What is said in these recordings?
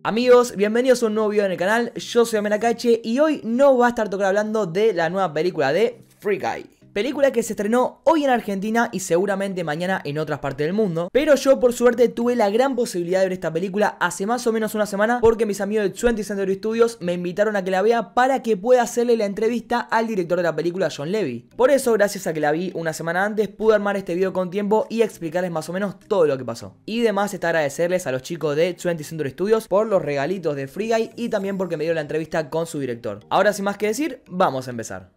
Amigos, bienvenidos a un nuevo video en el canal, yo soy Amenacache y hoy no va a estar tocando hablando de la nueva película de Free Guy. Película que se estrenó hoy en Argentina y seguramente mañana en otras partes del mundo. Pero yo por suerte tuve la gran posibilidad de ver esta película hace más o menos una semana, porque mis amigos de 20th Century Studios me invitaron a que la vea para que pueda hacerle la entrevista al director de la película, John Levy. Por eso, gracias a que la vi una semana antes, pude armar este video con tiempo y explicarles más o menos todo lo que pasó. Y además está agradecerles a los chicos de 20th Century Studios por los regalitos de Free Guy y también porque me dio la entrevista con su director. Ahora sin más que decir, vamos a empezar.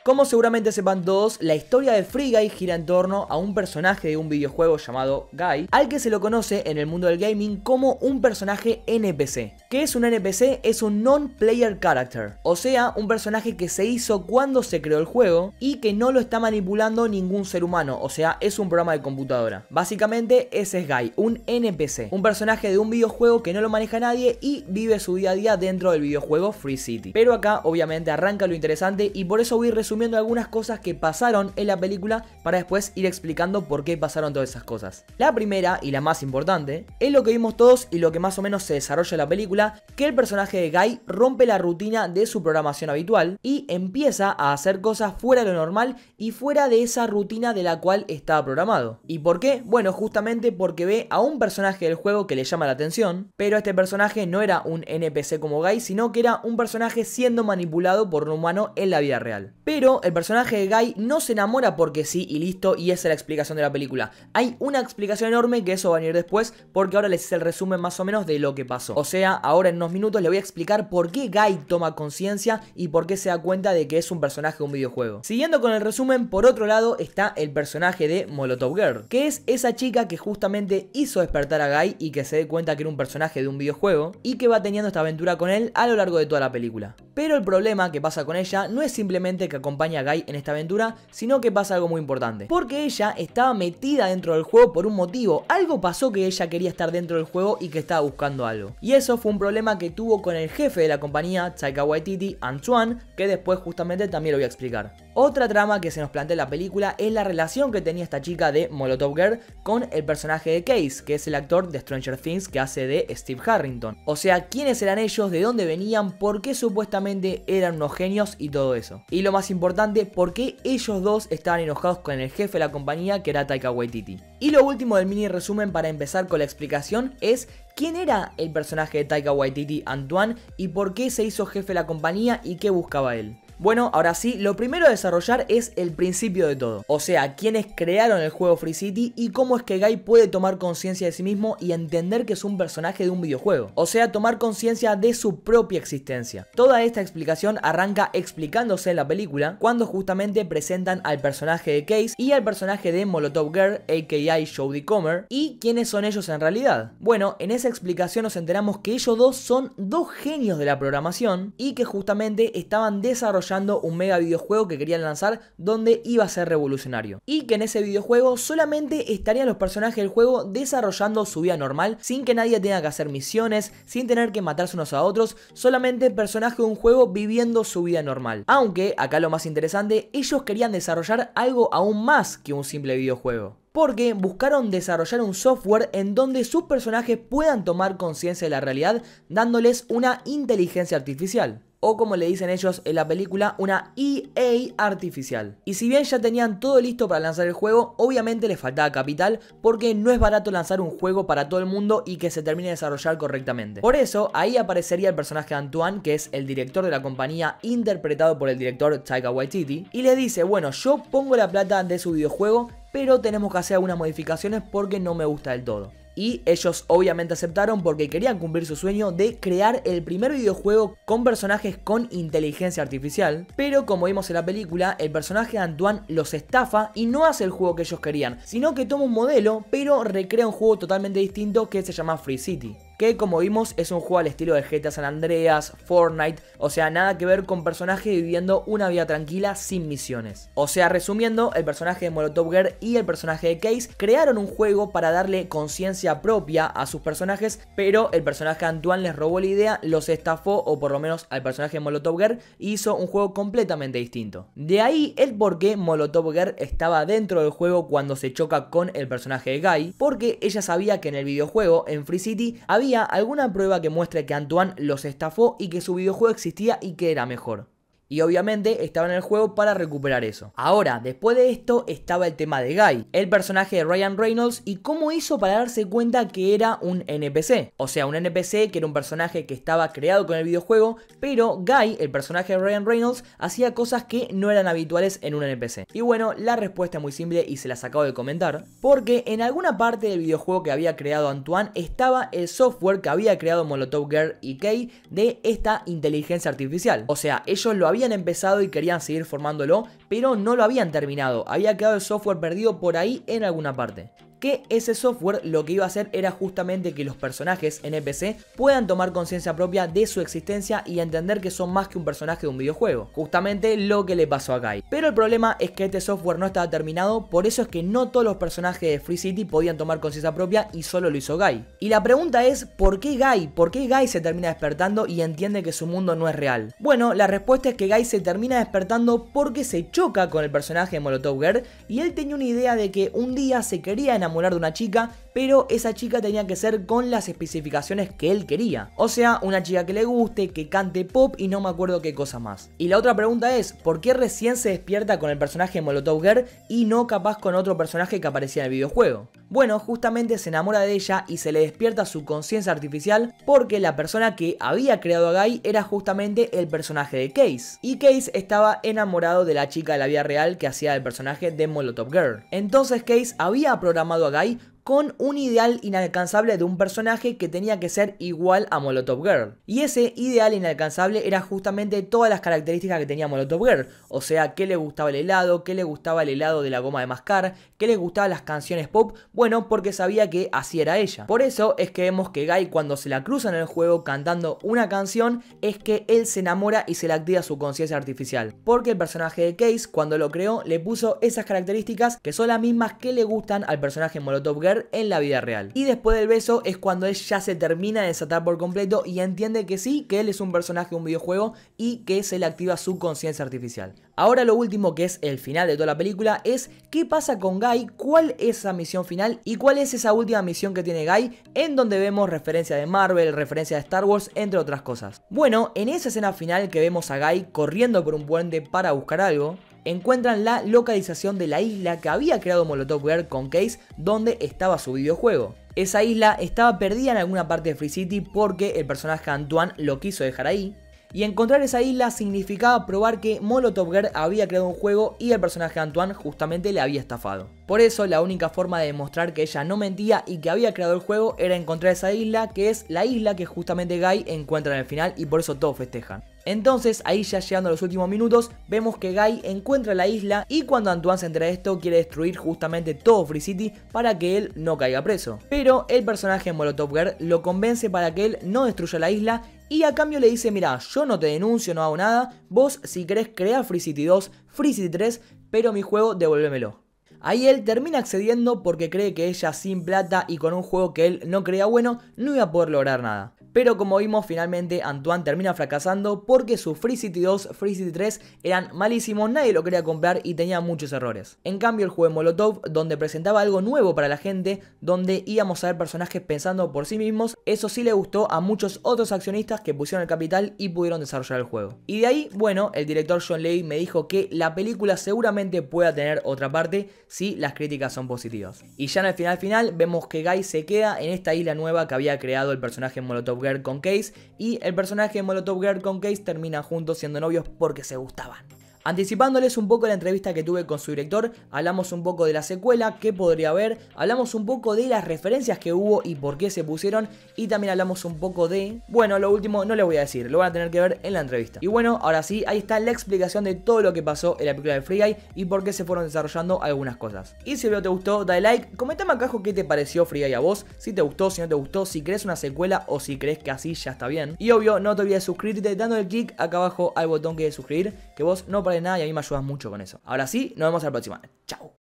Como seguramente sepan todos, la historia de Free Guy gira en torno a un personaje de un videojuego llamado Guy, al que se lo conoce en el mundo del gaming como un personaje NPC. ¿Qué es un NPC? Es un Non-Player Character, o sea, un personaje que se hizo cuando se creó el juego y que no lo está manipulando ningún ser humano, o sea, es un programa de computadora. Básicamente ese es Guy, un NPC, un personaje de un videojuego que no lo maneja nadie y vive su día a día dentro del videojuego Free City. Pero acá obviamente arranca lo interesante y por eso voy resumiendo algunas cosas que pasaron en la película para después ir explicando por qué pasaron todas esas cosas. La primera y la más importante es lo que vimos todos y lo que más o menos se desarrolla en la película, que el personaje de Guy rompe la rutina de su programación habitual y empieza a hacer cosas fuera de lo normal y fuera de esa rutina de la cual estaba programado. ¿Y por qué? Bueno, justamente porque ve a un personaje del juego que le llama la atención, pero este personaje no era un NPC como Guy, sino que era un personaje siendo manipulado por un humano en la vida real. Pero el personaje de Guy no se enamora porque sí y listo, y esa es la explicación de la película. Hay una explicación enorme que eso va a venir después, porque ahora les hice el resumen más o menos de lo que pasó. O sea, ahora en unos minutos les voy a explicar por qué Guy toma conciencia y por qué se da cuenta de que es un personaje de un videojuego. Siguiendo con el resumen, por otro lado está el personaje de Molotov Girl, que es esa chica que justamente hizo despertar a Guy y que se dé cuenta que era un personaje de un videojuego y que va teniendo esta aventura con él a lo largo de toda la película. Pero el problema que pasa con ella no es simplemente que acompaña a Guy en esta aventura, sino que pasa algo muy importante, porque ella estaba metida dentro del juego por un motivo. Algo pasó que ella quería estar dentro del juego y que estaba buscando algo, y eso fue un problema que tuvo con el jefe de la compañía, Taika Waititi, Antoine, que después justamente también lo voy a explicar. Otra trama que se nos plantea en la película es la relación que tenía esta chica de Molotov Girl con el personaje de Case, que es el actor de Stranger Things que hace de Steve Harrington. O sea, quiénes eran ellos, de dónde venían, por qué supuestamente eran unos genios y todo eso. Y lo más importante, por qué ellos dos estaban enojados con el jefe de la compañía, que era Taika Waititi. Y lo último del mini resumen para empezar con la explicación es quién era el personaje de Taika Waititi, Antoine, y por qué se hizo jefe de la compañía y qué buscaba él. Bueno, ahora sí, lo primero a desarrollar es el principio de todo, o sea, quiénes crearon el juego Free City y cómo es que Guy puede tomar conciencia de sí mismo y entender que es un personaje de un videojuego, o sea, tomar conciencia de su propia existencia. Toda esta explicación arranca explicándose en la película cuando justamente presentan al personaje de Case y al personaje de Molotov Girl, aka Jodie Comer, y quiénes son ellos en realidad. Bueno, en esa explicación nos enteramos que ellos dos son dos genios de la programación y que justamente estaban desarrollando un mega videojuego que querían lanzar donde iba a ser revolucionario, y que en ese videojuego solamente estarían los personajes del juego desarrollando su vida normal sin que nadie tenga que hacer misiones, sin tener que matarse unos a otros, solamente personajes de un juego viviendo su vida normal. Aunque, acá lo más interesante, ellos querían desarrollar algo aún más que un simple videojuego, porque buscaron desarrollar un software en donde sus personajes puedan tomar conciencia de la realidad dándoles una inteligencia artificial, o como le dicen ellos en la película, una EA artificial. Y si bien ya tenían todo listo para lanzar el juego, obviamente les faltaba capital, porque no es barato lanzar un juego para todo el mundo y que se termine de desarrollar correctamente. Por eso, ahí aparecería el personaje de Antoine, que es el director de la compañía, interpretado por el director Taika Waititi, y le dice, bueno, yo pongo la plata de su videojuego, pero tenemos que hacer algunas modificaciones porque no me gusta del todo. Y ellos obviamente aceptaron porque querían cumplir su sueño de crear el primer videojuego con personajes con inteligencia artificial. Pero como vimos en la película, el personaje de Antoine los estafa y no hace el juego que ellos querían, sino que toma un modelo pero recrea un juego totalmente distinto que se llama Free City. que como vimos es un juego al estilo de GTA San Andreas, Fortnite, o sea, nada que ver con personajes viviendo una vida tranquila sin misiones. O sea, resumiendo, el personaje de Molotov Girl y el personaje de Case crearon un juego para darle conciencia propia a sus personajes, pero el personaje de Antoine les robó la idea, los estafó, o por lo menos al personaje de Molotov Girl, y hizo un juego completamente distinto. De ahí el por qué Molotov Girl estaba dentro del juego cuando se choca con el personaje de Guy, porque ella sabía que en el videojuego, en Free City, había alguna prueba que muestre que Antoine los estafó y que su videojuego existía y que era mejor. Y obviamente estaba en el juego para recuperar eso. Ahora, después de esto estaba el tema de Guy, el personaje de Ryan Reynolds, y cómo hizo para darse cuenta que era un NPC. O sea, un NPC que era un personaje que estaba creado con el videojuego, pero Guy, el personaje de Ryan Reynolds, hacía cosas que no eran habituales en un NPC. Y bueno, la respuesta es muy simple y se las acabo de comentar, porque en alguna parte del videojuego que había creado Antoine estaba el software que había creado Molotov Girl y Kay de esta inteligencia artificial. O sea, ellos lo habían empezado y querían seguir formándolo, pero no lo habían terminado, había quedado el software perdido por ahí en alguna parte. Que ese software lo que iba a hacer era justamente que los personajes NPC puedan tomar conciencia propia de su existencia y entender que son más que un personaje de un videojuego, justamente lo que le pasó a Guy. Pero el problema es que este software no estaba terminado, por eso es que no todos los personajes de Free City podían tomar conciencia propia y solo lo hizo Guy. Y la pregunta es, ¿por qué Guy? ¿Por qué Guy se termina despertando y entiende que su mundo no es real? Bueno, la respuesta es que Guy se termina despertando porque se choca con el personaje de Molotov Girl y él tenía una idea de que un día se quería enamorar de una chica, pero esa chica tenía que ser con las especificaciones que él quería. O sea, una chica que le guste, que cante pop y no me acuerdo qué cosa más. Y la otra pregunta es, ¿por qué recién se despierta con el personaje de Molotov Girl y no capaz con otro personaje que aparecía en el videojuego? Bueno, justamente se enamora de ella y se le despierta su conciencia artificial porque la persona que había creado a Guy era justamente el personaje de Case. Y Case estaba enamorado de la chica de la vida real que hacía el personaje de Molotov Girl. Entonces Case había programado a Guy con un ideal inalcanzable de un personaje que tenía que ser igual a Molotov Girl. Y ese ideal inalcanzable era justamente todas las características que tenía Molotov Girl. O sea, que le gustaba el helado, que le gustaba el helado de la goma de mascar, que le gustaban las canciones pop. Bueno, porque sabía que así era ella. Por eso es que vemos que Guy, cuando se la cruza en el juego cantando una canción, es que él se enamora y se le activa su conciencia artificial. Porque el personaje de Case, cuando lo creó, le puso esas características que son las mismas que le gustan al personaje Molotov Girl en la vida real. Y después del beso es cuando él ya se termina de desatar por completo y entiende que sí, que él es un personaje de un videojuego y que se le activa su conciencia artificial. Ahora lo último, que es el final de toda la película, es qué pasa con Guy, cuál es esa misión final y cuál es esa última misión que tiene Guy, en donde vemos referencia de Marvel, referencia de Star Wars, entre otras cosas. Bueno, en esa escena final que vemos a Guy corriendo por un puente para buscar algo, encuentran la localización de la isla que había creado Molotov Girl con Case, donde estaba su videojuego. Esa isla estaba perdida en alguna parte de Free City porque el personaje Antoine lo quiso dejar ahí. Y encontrar esa isla significaba probar que Molotov Girl había creado un juego y el personaje Antoine justamente le había estafado. Por eso la única forma de demostrar que ella no mentía y que había creado el juego era encontrar esa isla, que es la isla que justamente Guy encuentra en el final, y por eso todos festejan. Entonces, ahí ya llegando a los últimos minutos, vemos que Guy encuentra la isla y cuando Antoine se entera de esto quiere destruir justamente todo Free City para que él no caiga preso. Pero el personaje Molotov Girl lo convence para que él no destruya la isla y a cambio le dice: mira, yo no te denuncio, no hago nada, vos si querés crear Free City 2, Free City 3, pero mi juego devuélvemelo. Ahí él termina accediendo porque cree que ella sin plata y con un juego que él no creía bueno no iba a poder lograr nada. Pero como vimos, finalmente Antoine termina fracasando porque su Free City 2, Free City 3 eran malísimos, nadie lo quería comprar y tenía muchos errores. En cambio el juego de Molotov, donde presentaba algo nuevo para la gente, donde íbamos a ver personajes pensando por sí mismos, eso sí le gustó a muchos otros accionistas que pusieron el capital y pudieron desarrollar el juego. Y de ahí, bueno, el director John Levy me dijo que la película seguramente pueda tener otra parte si las críticas son positivas. Y ya en el final vemos que Guy se queda en esta isla nueva que había creado el personaje Molotov Girl con Case, y el personaje de Molotov Girl con Case terminan juntos siendo novios porque se gustaban. Anticipándoles un poco la entrevista que tuve con su director, hablamos un poco de la secuela, qué podría haber, hablamos un poco de las referencias que hubo y por qué se pusieron, y también hablamos un poco de... Bueno, lo último no les voy a decir, lo van a tener que ver en la entrevista. Y bueno, ahora sí, ahí está la explicación de todo lo que pasó en la película de Free Guy y por qué se fueron desarrollando algunas cosas. Y si el video te gustó, dale like, comentame acá abajo qué te pareció Free Guy a vos, si te gustó, si no te gustó, si crees una secuela o si crees que así ya está bien. Y obvio, no te olvides de suscribirte dándole clic acá abajo al botón que de suscribir, que vos no perdés nada y a mí me ayudas mucho con eso. Ahora sí, nos vemos en la próxima. Chao.